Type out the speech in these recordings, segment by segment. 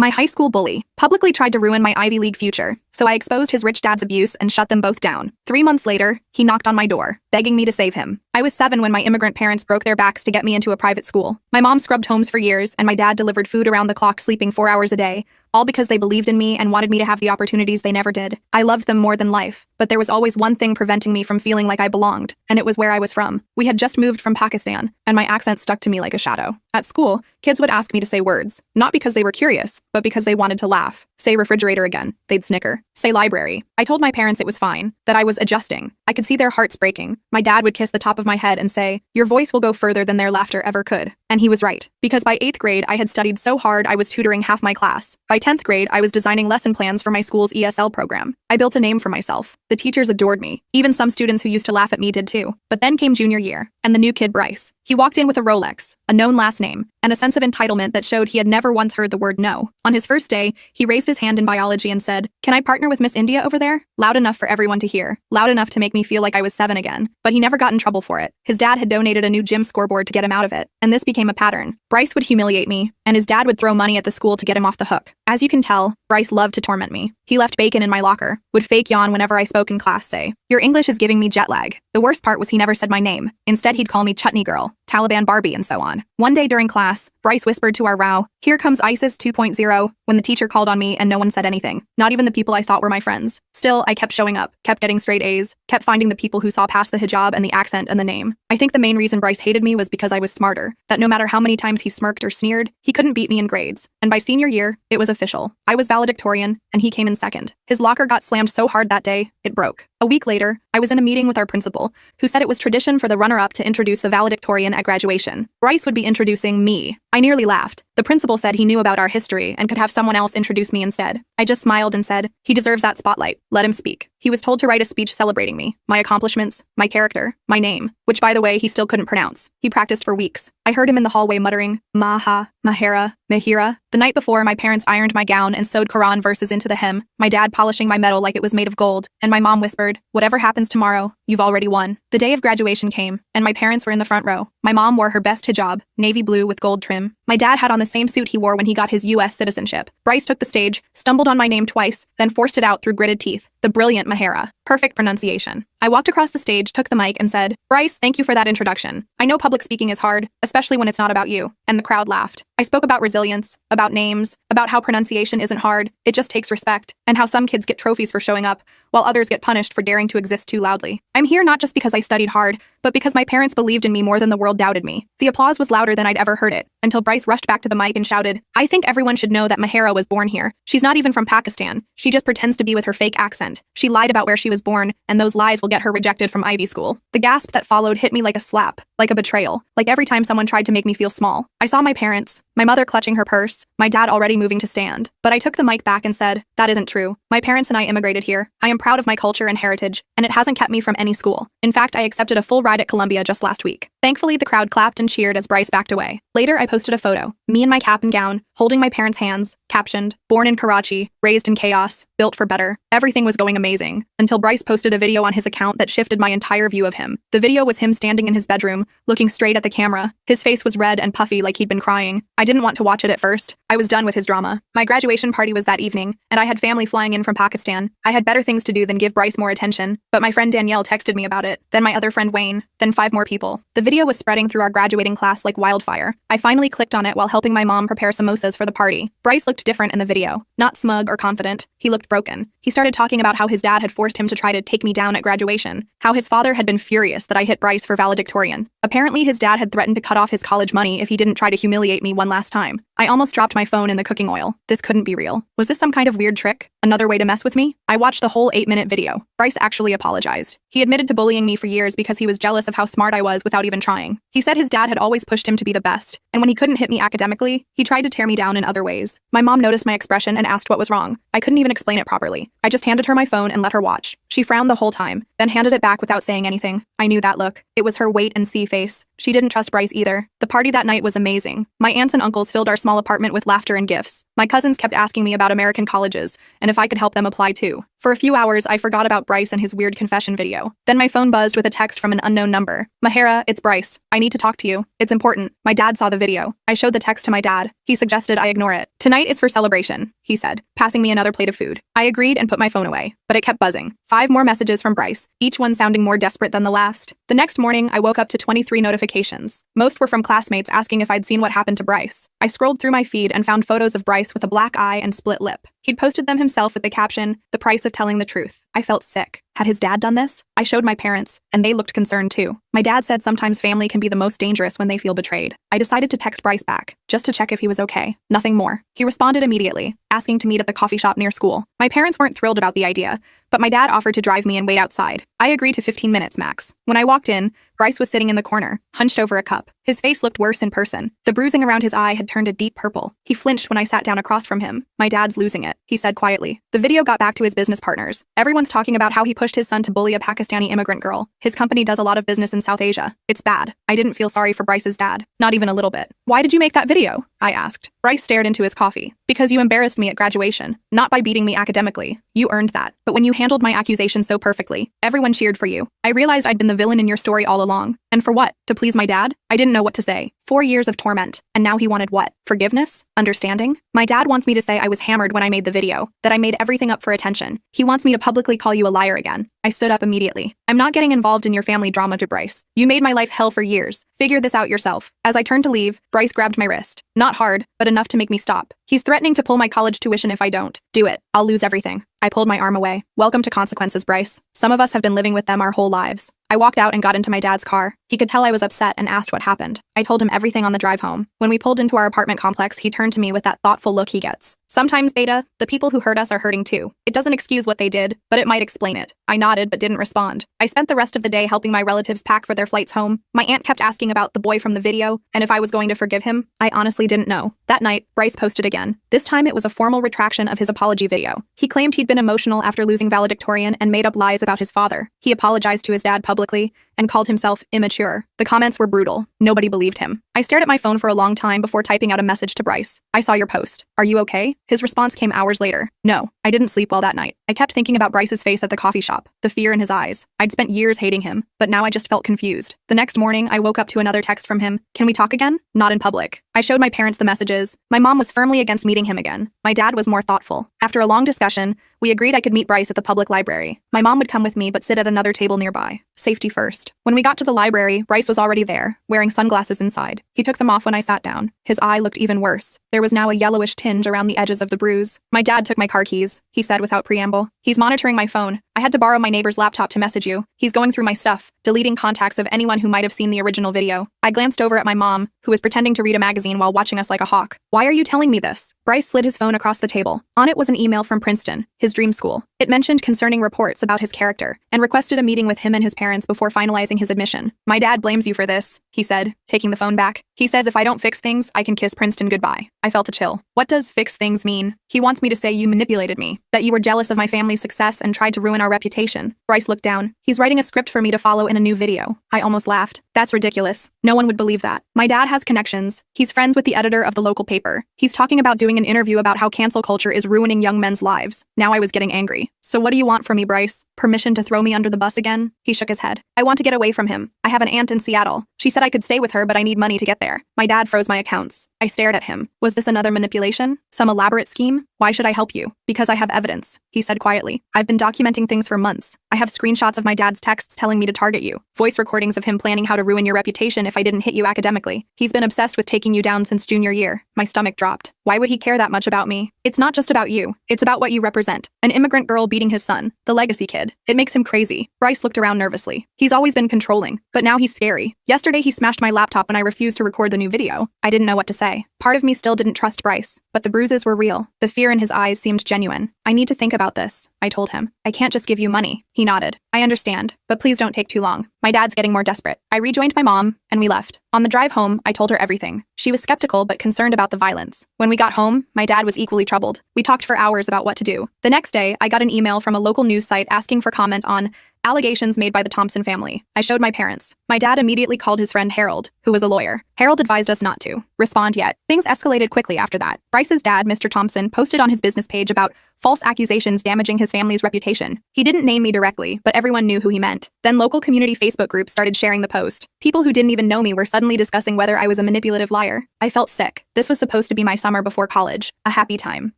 My high school bully publicly tried to ruin my Ivy League future, so I exposed his rich dad's abuse and shut them both down. 3 months later, he knocked on my door, begging me to save him. I was 7 when my immigrant parents broke their backs to get me into a private school. My mom scrubbed homes for years, and my dad delivered food around the clock, sleeping 4 hours a day, all because they believed in me and wanted me to have the opportunities they never did. I loved them more than life, but there was always one thing preventing me from feeling like I belonged, and it was where I was from. We had just moved from Pakistan, and my accent stuck to me like a shadow. At school, kids would ask me to say words, not because they were curious, but because they wanted to laugh. Say refrigerator again, they'd snicker. Say library. I told my parents it was fine, that I was adjusting. I could see their hearts breaking. My dad would kiss the top of my head and say, "Your voice will go further than their laughter ever could." And he was right, because by 8th grade, I had studied so hard I was tutoring half my class. By 10th grade, I was designing lesson plans for my school's ESL program. I built a name for myself. The teachers adored me. Even some students who used to laugh at me did too. But then came junior year, and the new kid Bryce. He walked in with a Rolex, a known last name, and a sense of entitlement that showed he had never once heard the word no. On his first day, he raised his hand in biology and said, "Can I partner with Miss India over there?" Loud enough for everyone to hear, loud enough to make me feel like I was 7 again. But he never got in trouble for it. His dad had donated a new gym scoreboard to get him out of it, and this became a pattern. Bryce would humiliate me, and his dad would throw money at the school to get him off the hook. As you can tell, Bryce loved to torment me. He left bacon in my locker, would fake yawn whenever I spoke in class, say, "Your English is giving me jet lag." The worst part was he never said my name. Instead, he'd call me Chutney Girl, Taliban Barbie, and so on. One day during class, Bryce whispered to our row, "Here comes ISIS 2.0, when the teacher called on me and no one said anything. Not even the people I thought were my friends. Still, I kept showing up, kept getting straight A's, kept finding the people who saw past the hijab and the accent and the name. I think the main reason Bryce hated me was because I was smarter, that no matter how many times he smirked or sneered, he couldn't beat me in grades. And by senior year, it was official. I was valedictorian, and he came in second. His locker got slammed so hard that day, it broke. A week later, I was in a meeting with our principal, who said it was tradition for the runner-up to introduce the valedictorian at graduation. Bryce would be introducing me. I nearly laughed. The principal said he knew about our history and could have someone else introduce me instead. I just smiled and said, "He deserves that spotlight. Let him speak." He was told to write a speech celebrating me, my accomplishments, my character, my name, which by the way, he still couldn't pronounce. He practiced for weeks. I heard him in the hallway muttering, "Maha, Mahera, Mahira." The night before, my parents ironed my gown and sewed Quran verses into the hem, my dad polishing my medal like it was made of gold, and my mom whispered, "Whatever happens tomorrow, you've already won." The day of graduation came, and my parents were in the front row. My mom wore her best hijab, navy blue with gold trim. My dad had on the same suit he wore when he got his US citizenship. Bryce took the stage, stumbled on my name twice, then forced it out through gritted teeth. The brilliant Mahera. Perfect pronunciation. I walked across the stage, took the mic, and said, "Bryce, thank you for that introduction. I know public speaking is hard, especially when it's not about you." And the crowd laughed. I spoke about resilience, about names, about how pronunciation isn't hard, it just takes respect, and how some kids get trophies for showing up, while others get punished for daring to exist too loudly. I'm here not just because I studied hard, but because my parents believed in me more than the world doubted me. The applause was louder than I'd ever heard it, until Bryce rushed back to the mic and shouted, "I think everyone should know that Mahera was born here. She's not even from Pakistan. She just pretends to be with her fake accent. She lied about where she was born, and those lies will get her rejected from Ivy School." The gasp that followed hit me like a slap, like a betrayal, like every time someone tried to make me feel small. I saw my parents, my mother clutching her purse, my dad already moving to stand. But I took the mic back and said, "That isn't true. My parents and I immigrated here. I am proud of my culture and heritage, and it hasn't kept me from any school. In fact, I accepted a full ride at Columbia just last week." Thankfully, the crowd clapped and cheered as Bryce backed away. Later, I posted a photo, me in my cap and gown, holding my parents' hands, captioned, "Born in Karachi, raised in chaos, built for better." Everything was going amazing, until Bryce posted a video on his account that shifted my entire view of him. The video was him standing in his bedroom, looking straight at the camera. His face was red and puffy like he'd been crying. I didn't want to watch it at first. I was done with his drama. My graduation party was that evening, and I had family flying in from Pakistan. I had better things to do than give Bryce more attention, but my friend Danielle texted me about it, then my other friend Wayne, then 5 more people. The video was spreading through our graduating class like wildfire. I finally clicked on it while helping my mom prepare samosas for the party. Bryce looked different in the video, not smug or confident. He looked broken. He started talking about how his dad had forced him to try to take me down at graduation, how his father had been furious that I hit Bryce for valedictorian. Apparently, his dad had threatened to cut off his college money if he didn't try to humiliate me one last time. I almost dropped my phone in the cooking oil. This couldn't be real. Was this some kind of weird trick? Another way to mess with me? I watched the whole 8-minute video. Bryce actually apologized. He admitted to bullying me for years because he was jealous of how smart I was without even trying. He said his dad had always pushed him to be the best, and when he couldn't hit me academically, he tried to tear me down in other ways. My mom noticed my expression and asked what was wrong. I couldn't even explain it properly. I just handed her my phone and let her watch. She frowned the whole time, then handed it back without saying anything. I knew that look. It was her wait and see face. She didn't trust Bryce either. The party that night was amazing. My aunts and uncles filled our small small apartment with laughter and gifts. My cousins kept asking me about American colleges and if I could help them apply too. For a few hours, I forgot about Bryce and his weird confession video. Then my phone buzzed with a text from an unknown number. Mahara, it's Bryce. I need to talk to you. It's important. My dad saw the video. I showed the text to my dad. He suggested I ignore it. Tonight is for celebration, he said, passing me another plate of food. I agreed and put my phone away, but it kept buzzing. 5 more messages from Bryce, each one sounding more desperate than the last. The next morning, I woke up to 23 notifications. Most were from classmates asking if I'd seen what happened to Bryce. I scrolled through my feed and found photos of Bryce with a black eye and split lip. He'd posted them himself with the caption, "The price of telling the truth." I felt sick. Had his dad done this? I showed my parents, and they looked concerned too. My dad said sometimes family can be the most dangerous when they feel betrayed. I decided to text Bryce back, just to check if he was okay. Nothing more. He responded immediately, asking to meet at the coffee shop near school. My parents weren't thrilled about the idea, but my dad offered to drive me and wait outside. I agreed to 15 minutes max. When I walked in, Bryce was sitting in the corner, hunched over a cup. His face looked worse in person. The bruising around his eye had turned a deep purple. He flinched when I sat down across from him. "My dad's losing it," he said quietly. The video got back to his business partners. Everyone's talking about how he pushed his son to bully a Pakistani immigrant girl. His company does a lot of business in South Asia. It's bad. I didn't feel sorry for Bryce's dad. Not even a little bit. "Why did you make that video?" I asked. Bryce stared into his coffee. "Because you embarrassed me at graduation. Not by beating me academically. You earned that. But when you handled my accusation so perfectly, everyone cheered for you. I realized I'd been the villain in your story all along. And for what? To please my dad? I didn't know what to say. 4 years of torment. And now he wanted what? Forgiveness? Understanding? My dad wants me to say I was hammered when I made the video, that I made everything up for attention. He wants me to publicly call you a liar again." I stood up immediately. "I'm not getting involved in your family drama, to Bryce. You made my life hell for years. Figure this out yourself." As I turned to leave, Bryce grabbed my wrist. Not hard, but enough to make me stop. "He's threatening to pull my college tuition if I don't. Do it. I'll lose everything." I pulled my arm away. "Welcome to consequences, Bryce. Some of us have been living with them our whole lives." I walked out and got into my dad's car. He could tell I was upset and asked what happened. I told him everything on the drive home. When we pulled into our apartment complex, he turned to me with that thoughtful look he gets. "Sometimes, Beta, the people who hurt us are hurting too. It doesn't excuse what they did, but it might explain it." I nodded but didn't respond. I spent the rest of the day helping my relatives pack for their flights home. My aunt kept asking about the boy from the video and if I was going to forgive him. I honestly didn't know. That night, Bryce posted again. This time it was a formal retraction of his apology video. He claimed he'd been emotional after losing valedictorian and made up lies about his father. He apologized to his dad publicly and called himself immature. The comments were brutal. Nobody believed him. I stared at my phone for a long time before typing out a message to Bryce. "I saw your post. Are you okay?" His response came hours later. "No, I didn't sleep well that night. I kept thinking about Bryce's face at the coffee shop, the fear in his eyes. I'd spent years hating him, but now I just felt confused." The next morning, I woke up to another text from him. "Can we talk again?" Not in public. I showed my parents the messages. My mom was firmly against meeting him again. My dad was more thoughtful. After a long discussion, we agreed I could meet Bryce at the public library. My mom would come with me but sit at another table nearby. Safety first. When we got to the library, Bryce was already there, wearing sunglasses inside. He took them off when I sat down. His eye looked even worse. There was now a yellowish tinge around the edges of the bruise. "My dad took my car keys," he said without preamble. "He's monitoring my phone. I had to borrow my neighbor's laptop to message you. He's going through my stuff, deleting contacts of anyone who might have seen the original video." I glanced over at my mom, who was pretending to read a magazine while watching us like a hawk. "Why are you telling me this?" Bryce slid his phone across the table. On it was an email from Princeton, his dream school. It mentioned concerning reports about his character and requested a meeting with him and his parents before finalizing his admission. "My dad blames you for this," he said, taking the phone back. "He says if I don't fix things, I can kiss Princeton goodbye." I felt a chill. What does fix things mean? He wants me to say you manipulated me, that you were jealous of my family's success and tried to ruin our reputation. Bryce looked down. "He's writing a script for me to follow in a new video." I almost laughed. "That's ridiculous. No one would believe that. My dad has connections. He's friends with the editor of the local paper. He's talking about doing an interview about how cancel culture is ruining young men's lives." Now I was getting angry. "So what do you want from me, Bryce? Permission to throw me under the bus again?" He shook his head. "I want to get away from him. I have an aunt in Seattle. She said I could stay with her, but I need money to get there." My dad froze my accounts. I stared at him. Was this another manipulation? Some elaborate scheme? "Why should I help you?" "Because I have evidence," he said quietly. "I've been documenting things for months. I have screenshots of my dad's texts telling me to target you. Voice recordings of him planning how to ruin your reputation if I didn't hit you academically. He's been obsessed with taking you down since junior year." My stomach dropped. Why would he care that much about me? "It's not just about you. It's about what you represent. An immigrant girl beating his son. The legacy kid. It makes him crazy." Bryce looked around nervously. He's always been controlling, but now he's scary. Yesterday he smashed my laptop when I refused to record the new video. I didn't know what to say. Part of me still didn't trust Bryce, but the bruises were real. The fear in his eyes seemed genuine. "I need to think about this," I told him. "I can't just give you money." He nodded. "I understand, but please don't take too long. My dad's getting more desperate." I rejoined my mom, and we left. On the drive home, I told her everything. She was skeptical but concerned about the violence. When we got home, my dad was equally troubled. We talked for hours about what to do. The next day, I got an email from a local news site asking for comment on Allegations made by the Thompson family. I showed my parents. My dad immediately called his friend Harold, who was a lawyer. Harold advised us not to respond yet. Things escalated quickly after that. Bryce's dad, Mr. Thompson, posted on his business page about false accusations damaging his family's reputation. He didn't name me directly, but everyone knew who he meant. Then local community Facebook groups started sharing the post. People who didn't even know me were suddenly discussing whether I was a manipulative liar. I felt sick. This was supposed to be my summer before college, a happy time.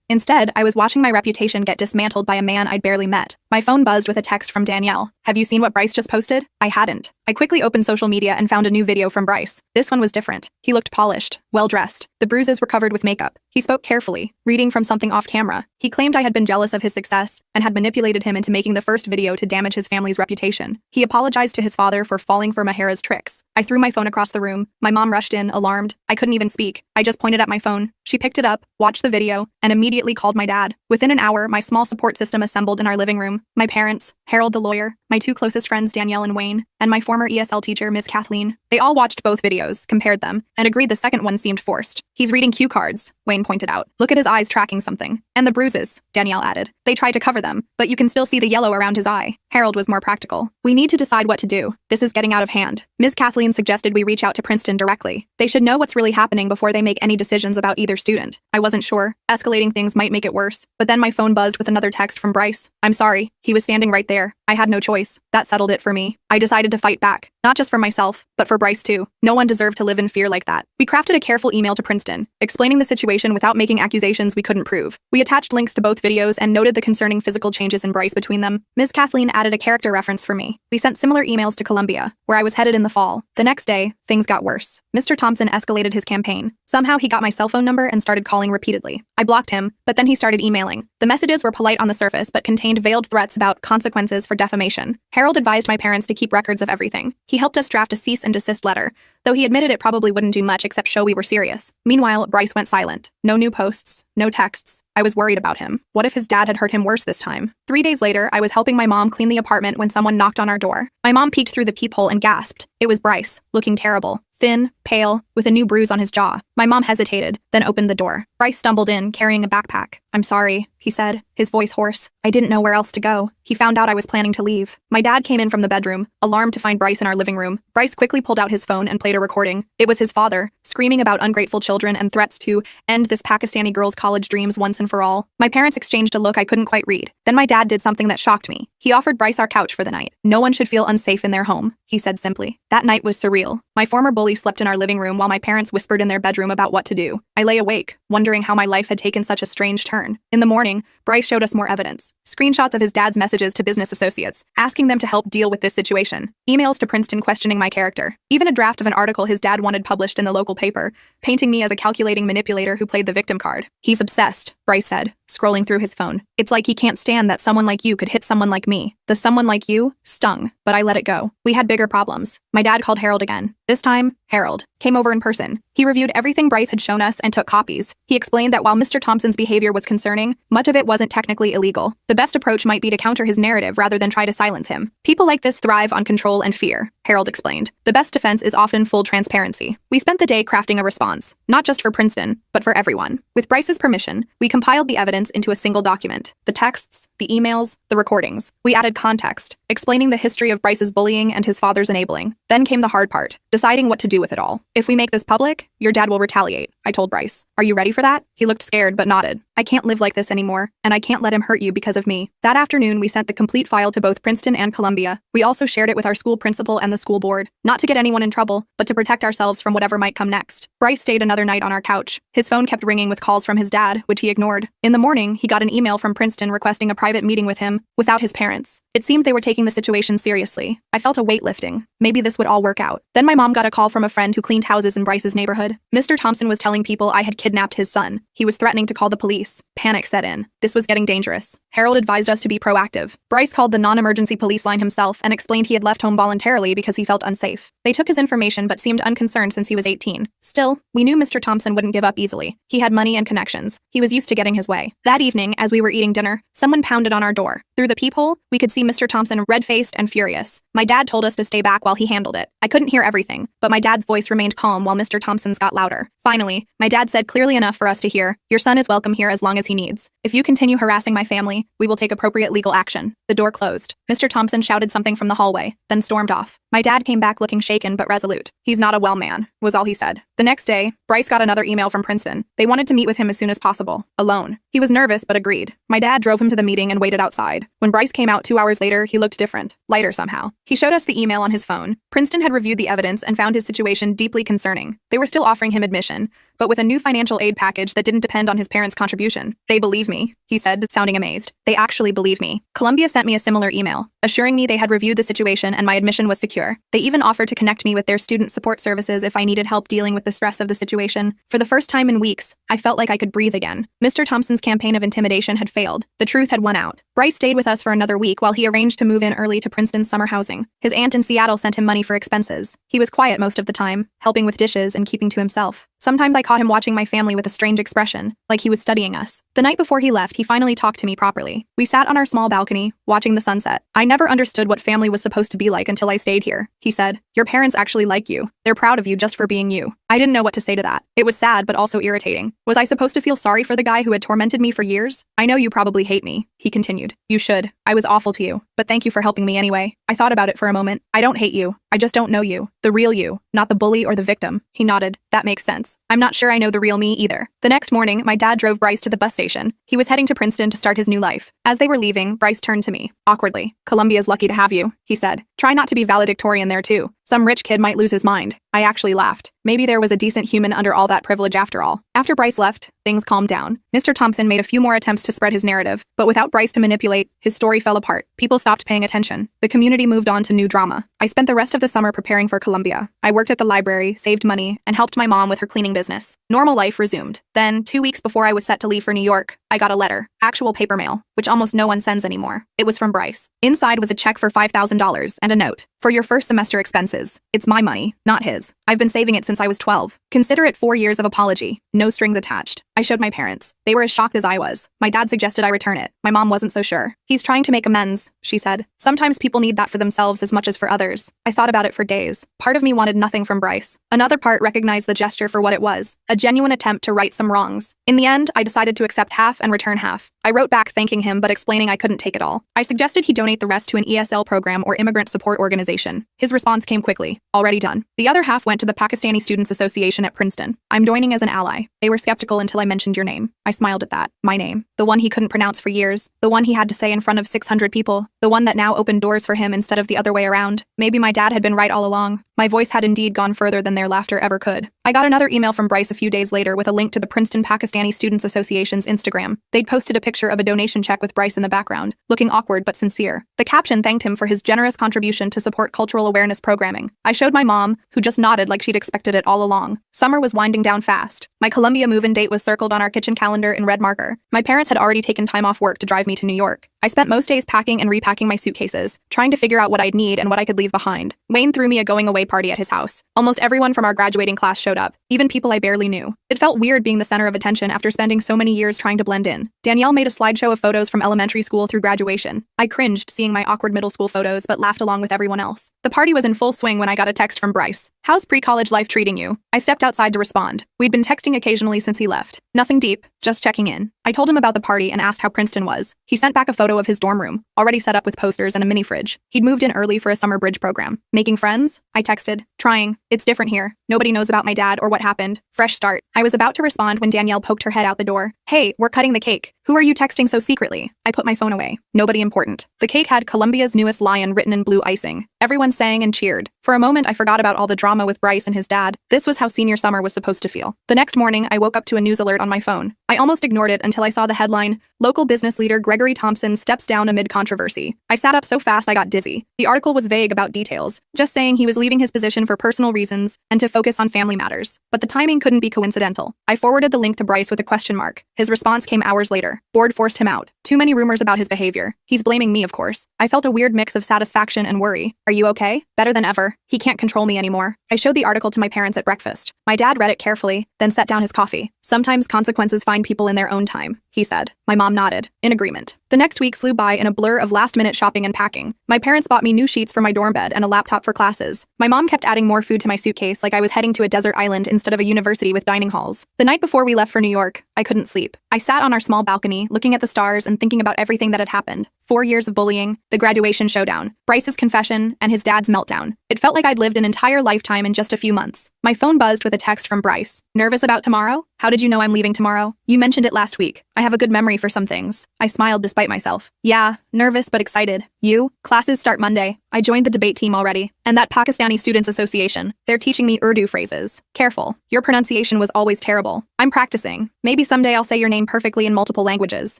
Instead, I was watching my reputation get dismantled by a man I'd barely met. My phone buzzed with a text from Danielle. "Have you seen what Bryce just posted?" I hadn't. I quickly opened social media and found a new video from Bryce. This one was different. He looked polished, well-dressed. The bruises were covered with makeup. He spoke carefully, reading from something off camera. He claimed I had been jealous of his success and had manipulated him into making the first video to damage his family's reputation. He apologized to his father for falling for Mahara's tricks. I threw my phone across the room. My mom rushed in, alarmed. I couldn't even speak. I just pointed at my phone. She picked it up, watched the video, and immediately called my dad. Within an hour, my small support system assembled in our living room. My parents, Harold the lawyer, my two closest friends Danielle and Wayne, and my former ESL teacher, Ms. Kathleen. They all watched both videos, compared them, and agreed the second one seemed forced. "He's reading cue cards," Wayne pointed out. "Look at his eyes tracking something. And the bruises," Danielle added. "They tried to cover them, but you can still see the yellow around his eye." Harold was more practical. "We need to decide what to do. This is getting out of hand." Ms. Kathleen suggested we reach out to Princeton directly. They should know what's really happening before they make any decisions about either student. I wasn't sure. Escalating things might make it worse. But then my phone buzzed with another text from Bryce. "I'm sorry." He was standing right there. I had no choice. That settled it for me. I decided to fight back. Not just for myself, but for Bryce too. No one deserved to live in fear like that. We crafted a careful email to Princeton, explaining the situation without making accusations we couldn't prove. We attached links to both videos and noted the concerning physical changes in Bryce between them. Ms. Kathleen added a character reference for me. We sent similar emails to Columbia, where I was headed in the fall. The next day, things got worse. Mr. Thompson escalated his campaign. Somehow he got my cell phone number and started calling repeatedly. I blocked him, but then he started emailing. The messages were polite on the surface but contained veiled threats about consequences for defamation. Harold advised my parents to keep records of everything. He helped us draft a cease and desist letter, though he admitted it probably wouldn't do much except show we were serious. Meanwhile, Bryce went silent. No new posts, no texts. I was worried about him. What if his dad had hurt him worse this time? 3 days later, I was helping my mom clean the apartment when someone knocked on our door. My mom peeked through the peephole and gasped. It was Bryce, looking terrible. Thin, pale, with a new bruise on his jaw. My mom hesitated, then opened the door. Bryce stumbled in, carrying a backpack. "I'm sorry," he said, his voice hoarse. "I didn't know where else to go." He found out I was planning to leave. My dad came in from the bedroom, alarmed to find Bryce in our living room. Bryce quickly pulled out his phone and played a recording. It was his father, screaming about ungrateful children and threats to end this Pakistani girl's college dreams once and for all. My parents exchanged a look I couldn't quite read. Then my dad did something that shocked me. He offered Bryce our couch for the night. "No one should feel unsafe in their home," he said simply. That night was surreal. My former bully slept in our living room while my parents whispered in their bedroom about what to do. I lay awake, wondering how my life had taken such a strange turn. In the morning, Bryce showed us more evidence. Screenshots of his dad's messages to business associates, asking them to help deal with this situation. Emails to Princeton questioning my character. Even a draft of an article his dad wanted published in the local paper, painting me as a calculating manipulator who played the victim card. "He's obsessed," Bryce said, scrolling through his phone. "It's like he can't stand that someone like you could hit someone like me. The someone like you stung, but I let it go." We had bigger problems. My dad called Harold again. This time, Harold came over in person. He reviewed everything Bryce had shown us and took copies. He explained that while Mr. Thompson's behavior was concerning, much of it wasn't technically illegal. The best approach might be to counter his narrative rather than try to silence him. "People like this thrive on control and fear," Harold explained. "The best defense is often full transparency." We spent the day crafting a response, not just for Princeton, but for everyone. With Bryce's permission, we compiled the evidence into a single document. The texts, the emails, the recordings. We added context, explaining the history of Bryce's bullying and his father's enabling. Then came the hard part, deciding what to do with it all. "If we make this public, your dad will retaliate," I told Bryce. "Are you ready for that?" He looked scared but nodded. "I can't live like this anymore, and I can't let him hurt you because of me." That afternoon, we sent the complete file to both Princeton and Columbia. We also shared it with our school principal and the school board, not to get anyone in trouble, but to protect ourselves from whatever might come next. Bryce stayed another night on our couch. His phone kept ringing with calls from his dad, which he ignored. In the morning, he got an email from Princeton requesting a private meeting with him, without his parents. It seemed they were taking the situation seriously. I felt a weight lifting. Maybe this would all work out. Then my mom got a call from a friend who cleaned houses in Bryce's neighborhood. Mr. Thompson was telling people I had kidnapped his son. He was threatening to call the police. Panic set in. This was getting dangerous. Harold advised us to be proactive. Bryce called the non-emergency police line himself and explained he had left home voluntarily because he felt unsafe. They took his information but seemed unconcerned since he was 18. Still, Still, we knew Mr. Thompson wouldn't give up easily. He had money and connections. He was used to getting his way. That evening, as we were eating dinner, someone pounded on our door. Through the peephole, we could see Mr. Thompson red-faced and furious. My dad told us to stay back while he handled it. I couldn't hear everything, but my dad's voice remained calm while Mr. Thompson's got louder. Finally, my dad said clearly enough for us to hear, "Your son is welcome here as long as he needs. If you continue harassing my family, we will take appropriate legal action." The door closed. Mr. Thompson shouted something from the hallway, then stormed off. My dad came back looking shaken but resolute. "He's not a well man," was all he said. The next day, Bryce got another email from Princeton. They wanted to meet with him as soon as possible, alone. He was nervous but agreed. My dad drove him to the meeting and waited outside. When Bryce came out 2 hours later, he looked different, lighter somehow. He showed us the email on his phone. Princeton had reviewed the evidence and found his situation deeply concerning. They were still offering him admission, but with a new financial aid package that didn't depend on his parents' contribution. "They believe me," he said, sounding amazed. "They actually believe me." Columbia sent me a similar email, assuring me they had reviewed the situation and my admission was secure. They even offered to connect me with their student support services if I needed help dealing with the stress of the situation. For the first time in weeks, I felt like I could breathe again. Mr. Thompson's campaign of intimidation had failed. The truth had won out. Bryce stayed with us for another week while he arranged to move in early to Princeton's summer housing. His aunt in Seattle sent him money for expenses. He was quiet most of the time, helping with dishes and keeping to himself. Sometimes I caught him watching my family with a strange expression, like he was studying us. The night before he left, he finally talked to me properly. We sat on our small balcony, watching the sunset. "I never understood what family was supposed to be like until I stayed here," he said. "Your parents actually like you. They're proud of you just for being you." I didn't know what to say to that. It was sad but also irritating. Was I supposed to feel sorry for the guy who had tormented me for years? "I know you probably hate me," he continued. "You should. I was awful to you, but thank you for helping me anyway." I thought about it for a moment. "I don't hate you. I just don't know you. The real you, not the bully or the victim." He nodded. "That makes sense. I'm not sure I know the real me either." The next morning, my dad drove Bryce to the bus station. He was heading to Princeton to start his new life. As they were leaving, Bryce turned to me. Awkwardly, "Columbia's lucky to have you," he said. "Try not to be valedictorian there too. Some rich kid might lose his mind." I actually laughed. Maybe there was a decent human under all that privilege after all. After Bryce left, things calmed down. Mr. Thompson made a few more attempts to spread his narrative, but without Bryce to manipulate, his story fell apart. People stopped paying attention. The community moved on to new drama. I spent the rest of the summer preparing for Columbia. I worked at the library, saved money, and helped my mom with her cleaning business. Normal life resumed. Then, 2 weeks before I was set to leave for New York, I got a letter, actual paper mail, which almost no one sends anymore. It was from Bryce. Inside was a check for $5,000 and a note. "For your first semester expenses. It's my money, not his. I've been saving it since I was 12. Consider it 4 years of apology. No strings attached." I showed my parents. They were as shocked as I was. My dad suggested I return it. My mom wasn't so sure. "He's trying to make amends," she said. "Sometimes people need that for themselves as much as for others." I thought about it for days. Part of me wanted nothing from Bryce. Another part recognized the gesture for what it was, a genuine attempt to right some wrongs. In the end, I decided to accept half and return half. I wrote back thanking him but explaining I couldn't take it all. I suggested he donate the rest to an ESL program or immigrant support organization. His response came quickly. "Already done." The other half went to the Pakistani Students Association at Princeton. "I'm joining as an ally." They were skeptical until I mentioned your name. I smiled at that. My name. The one he couldn't pronounce for years. The one he had to say in front of 600 people. The one that now opened doors for him instead of the other way around. Maybe my dad had been right all along. My voice had indeed gone further than their laughter ever could. I got another email from Bryce a few days later with a link to the Princeton Pakistani Students Association's Instagram. They'd posted a picture of a donation check with Bryce in the background, looking awkward but sincere. The caption thanked him for his generous contribution to support cultural awareness programming. I showed my mom, who just nodded like she'd expected it all along. Summer was winding down fast. My Columbia move-in date was circled on our kitchen calendar in red marker. My parents had already taken time off work to drive me to New York. I spent most days packing and repacking my suitcases, trying to figure out what I'd need and what I could leave behind. Wayne threw me a going-away party at his house. Almost everyone from our graduating class showed up, even people I barely knew. It felt weird being the center of attention after spending so many years trying to blend in. Danielle made a slideshow of photos from elementary school through graduation. I cringed seeing my awkward middle school photos but laughed along with everyone else. The party was in full swing when I got a text from Bryce. "How's pre-college life treating you?" I stepped outside to respond. We'd been texting occasionally since he left. Nothing deep, just checking in. I told him about the party and asked how Princeton was. He sent back a photo of his dorm room, already set up with posters and a mini fridge. He'd moved in early for a summer bridge program. "Making friends?" I texted. "Trying. It's different here. Nobody knows about my dad or what happened. Fresh start." I was about to respond when Danielle poked her head out the door. "Hey, we're cutting the cake. Who are you texting so secretly?" I put my phone away. Nobody important. The cake had Columbia's newest lion written in blue icing. Everyone sang and cheered. For a moment, I forgot about all the drama with Bryce and his dad. This was how senior summer was supposed to feel. The next morning, I woke up to a news alert on my phone. I almost ignored it until I saw the headline, "Local business leader Gregory Thompson steps down amid controversy." I sat up so fast I got dizzy. The article was vague about details, just saying he was leaving his position for personal reasons and to focus on family matters. But the timing couldn't be coincidental. I forwarded the link to Bryce with a question mark. His response came hours later. "Board forced him out. Too many rumors about his behavior. He's blaming me, of course. I felt a weird mix of satisfaction and worry. Are you okay? Better than ever. He can't control me anymore. I showed the article to my parents at breakfast. My dad read it carefully, then set down his coffee. Sometimes consequences find people in their own time, he said. My mom nodded, in agreement. The next week flew by in a blur of last-minute shopping and packing. My parents bought me new sheets for my dorm bed and a laptop for classes. My mom kept adding more food to my suitcase like I was heading to a desert island instead of a university with dining halls. The night before we left for New York, I couldn't sleep. I sat on our small balcony, looking at the stars and thinking about everything that had happened. 4 years of bullying, the graduation showdown, Bryce's confession, and his dad's meltdown. It felt like I'd lived an entire lifetime in just a few months. My phone buzzed with a text from Bryce. Nervous about tomorrow? How did you know I'm leaving tomorrow? You mentioned it last week. I have a good memory for some things. I smiled despite myself. Yeah, nervous but excited. You? Classes start Monday. I joined the debate team already. And that Pakistani Students Association. They're teaching me Urdu phrases. Careful. Your pronunciation was always terrible. I'm practicing. Maybe someday I'll say your name perfectly in multiple languages.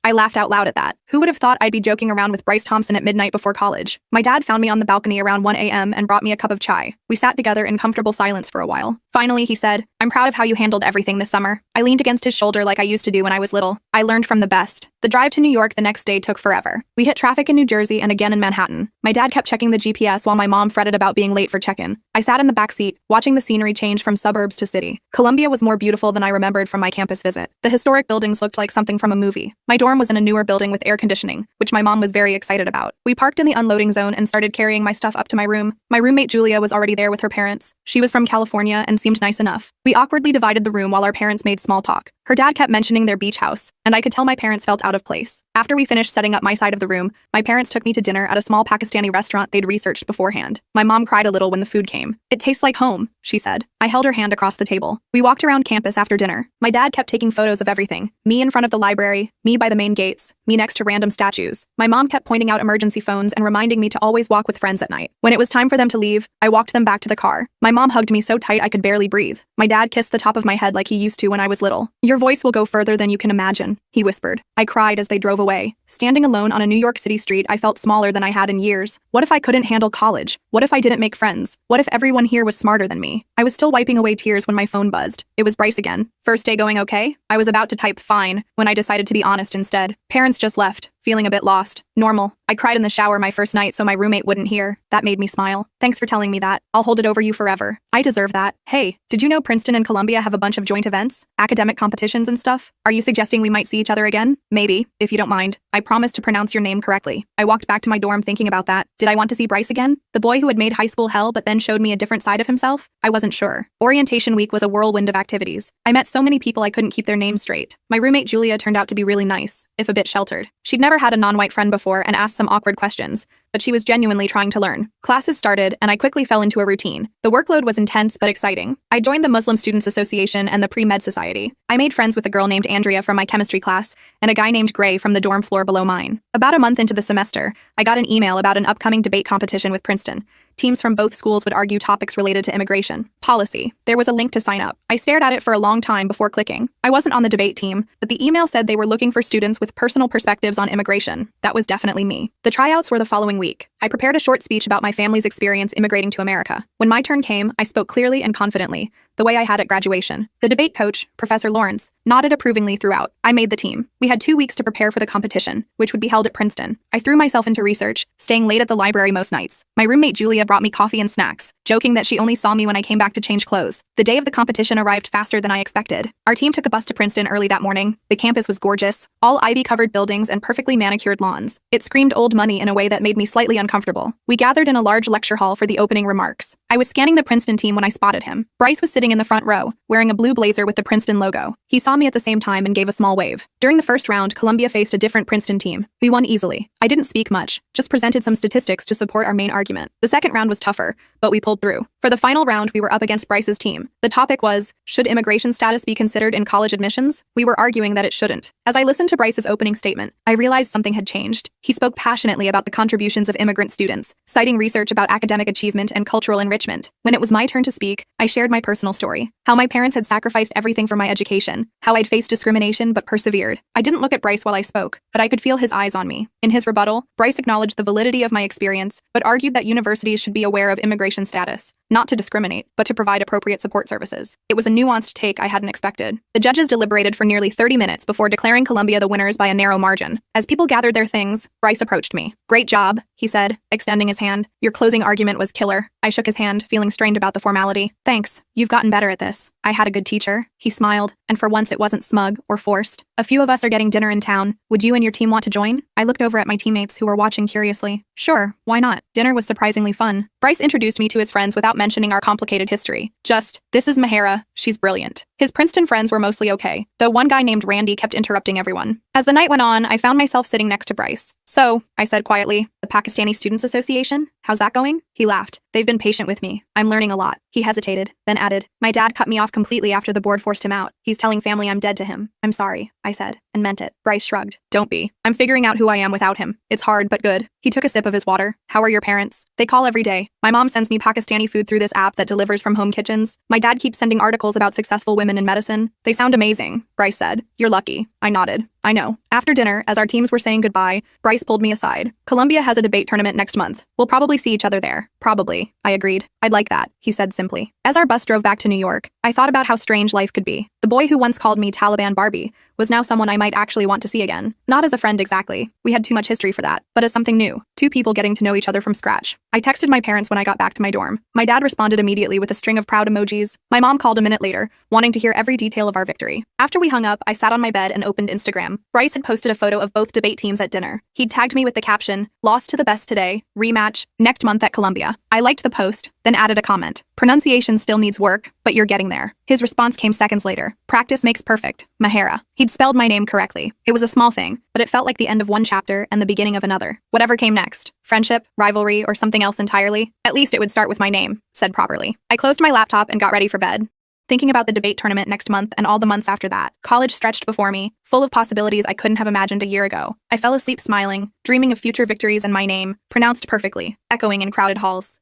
I laughed out loud at that. Who would have thought I'd be joking around with Bryce Thompson at midnight before college? My dad found me on the balcony around 1 a.m. and brought me a cup of chai. We sat together in comfortable silence for a while. Finally, he said, I'm proud of how you handled everything this summer. I leaned against his shoulder like I used to do when I was little. I learned from the best. The drive to New York the next day took forever. We hit traffic in New Jersey and again in Manhattan. My dad kept checking the GPS while my mom fretted about being late for check-in. I sat in the back seat, watching the scenery change from suburbs to city. Columbia was more beautiful than I remembered from my campus visit. The historic buildings looked like something from a movie. My dorm was in a newer building with air conditioning, which my mom was very excited about. We parked in the unloading zone and started carrying my stuff up to my room. My roommate Julia was already there with her parents. She was from California and seemed nice enough. We awkwardly divided the room while our parents made small talk. Her dad kept mentioning their beach house, and I could tell my parents felt out of place. After we finished setting up my side of the room, my parents took me to dinner at a small Pakistani restaurant they'd researched beforehand. My mom cried a little when the food came. It tastes like home, she said. I held her hand across the table. We walked around campus after dinner. My dad kept taking photos of everything. Me in front of the library, me by the main gates, me next to random statues. My mom kept pointing out emergency phones and reminding me to always walk with friends at night. When it was time for them to leave, I walked them back to the car. My mom hugged me so tight I could barely breathe. My dad kissed the top of my head like he used to when I was little. Your voice will go further than you can imagine, he whispered. I cried as they drove away. Standing alone on a New York City street, I felt smaller than I had in years. What if I couldn't handle college? What if I didn't make friends? What if everyone here was smarter than me? I was still wiping away tears when my phone buzzed. It was Bryce again. First day going okay? I was about to type fine when I decided to be honest instead. Parents just left, feeling a bit lost. Normal. I cried in the shower my first night so my roommate wouldn't hear. That made me smile. Thanks for telling me that. I'll hold it over you forever. I deserve that. Hey, did you know Princeton and Columbia have a bunch of joint events? Academic competitions and stuff? Are you suggesting we might see each other again? Maybe, if you don't mind. I promise to pronounce your name correctly. I walked back to my dorm thinking about that. Did I want to see Bryce again? The boy who had made high school hell but then showed me a different side of himself? I wasn't sure. Orientation week was a whirlwind of activities. I met so many people I couldn't keep their names straight. My roommate Julia turned out to be really nice, if a bit sheltered. She'd never had a non-white friend before and asked some awkward questions, but she was genuinely trying to learn. Classes started, and I quickly fell into a routine. The workload was intense but exciting. I joined the Muslim Students Association and the Pre-Med Society. I made friends with a girl named Andrea from my chemistry class and a guy named Gray from the dorm floor below mine. About a month into the semester, I got an email about an upcoming debate competition with Princeton. Teams from both schools would argue topics related to immigration policy. There was a link to sign up. I stared at it for a long time before clicking. I wasn't on the debate team, but the email said they were looking for students with personal perspectives on immigration. That was definitely me. The tryouts were the following week. I prepared a short speech about my family's experience immigrating to America. When my turn came, I spoke clearly and confidently, the way I had at graduation. The debate coach, Professor Lawrence, nodded approvingly throughout. I made the team. We had 2 weeks to prepare for the competition, which would be held at Princeton. I threw myself into research, staying late at the library most nights. My roommate Julia brought me coffee and snacks, joking that she only saw me when I came back to change clothes. The day of the competition arrived faster than I expected. Our team took a bus to Princeton early that morning. The campus was gorgeous, all ivy-covered buildings and perfectly manicured lawns. It screamed old money in a way that made me slightly uncomfortable. We gathered in a large lecture hall for the opening remarks. I was scanning the Princeton team when I spotted him. Bryce was sitting in the front row, wearing a blue blazer with the Princeton logo. He saw me at the same time and gave a small wave. During the first round, Columbia faced a different Princeton team. We won easily. I didn't speak much, just presented some statistics to support our main argument. The second round was tougher, but we pulled through. For the final round, we were up against Bryce's team. The topic was, should immigration status be considered in college admissions? We were arguing that it shouldn't. As I listened to Bryce's opening statement, I realized something had changed. He spoke passionately about the contributions of immigrant students, citing research about academic achievement and cultural enrichment. When it was my turn to speak, I shared my personal story, how my parents had sacrificed everything for my education, how I'd faced discrimination but persevered. I didn't look at Bryce while I spoke, but I could feel his eyes on me. In his rebuttal, Bryce acknowledged the validity of my experience, but argued that universities should be aware of immigration status. not to discriminate, but to provide appropriate support services. It was a nuanced take I hadn't expected. The judges deliberated for nearly 30 minutes before declaring Columbia the winners by a narrow margin. As people gathered their things, Bryce approached me. "Great job," he said, extending his hand. "Your closing argument was killer." I shook his hand, feeling strained about the formality. "Thanks. You've gotten better at this. I had a good teacher." He smiled, and for once it wasn't smug or forced. "A few of us are getting dinner in town. Would you and your team want to join?" I looked over at my teammates who were watching curiously. Sure, why not? Dinner was surprisingly fun. Bryce introduced me to his friends without mentioning our complicated history. Just, "This is Mahera. She's brilliant." His Princeton friends were mostly okay, though one guy named Randy kept interrupting everyone. As the night went on, I found myself sitting next to Bryce. "So," I said quietly, "the Pakistani Students Association? How's that going?" He laughed. "They've been patient with me. I'm learning a lot." He hesitated, then added, "My dad cut me off completely after the board forced him out. He's telling family I'm dead to him." "I'm sorry," I said, and meant it. Bryce shrugged. "Don't be. I'm figuring out who I am without him. It's hard, but good." He took a sip of his water. "How are your parents?" "They call every day. My mom sends me Pakistani food through this app that delivers from home kitchens. My dad keeps sending articles about successful women in medicine." "They sound amazing," Bryce said. "You're lucky." I nodded. "I know." After dinner, as our teams were saying goodbye, Bryce pulled me aside. "Columbia has a debate tournament next month. We'll probably see each other there." "Probably," I agreed. "I'd like that," he said simply. As our bus drove back to New York, I thought about how strange life could be. The boy who once called me Taliban Barbie was now someone I might actually want to see again. Not as a friend exactly. We had too much history for that, but as something new. Two people getting to know each other from scratch. I texted my parents when I got back to my dorm. My dad responded immediately with a string of proud emojis. My mom called a minute later, wanting to hear every detail of our victory. After we hung up, I sat on my bed and opened Instagram. Bryce had posted a photo of both debate teams at dinner. He'd tagged me with the caption, "Lost to the best today, rematch, next month at Columbia." I liked the post, then added a comment. "Pronunciation still needs work, but you're getting there." His response came seconds later. "Practice makes perfect. Mahera." He'd spelled my name correctly. It was a small thing, but it felt like the end of one chapter and the beginning of another. Whatever came next, friendship, rivalry, or something else entirely, at least it would start with my name, said properly. I closed my laptop and got ready for bed. Thinking about the debate tournament next month and all the months after that, college stretched before me, full of possibilities I couldn't have imagined a year ago. I fell asleep smiling, dreaming of future victories and my name, pronounced perfectly, echoing in crowded halls.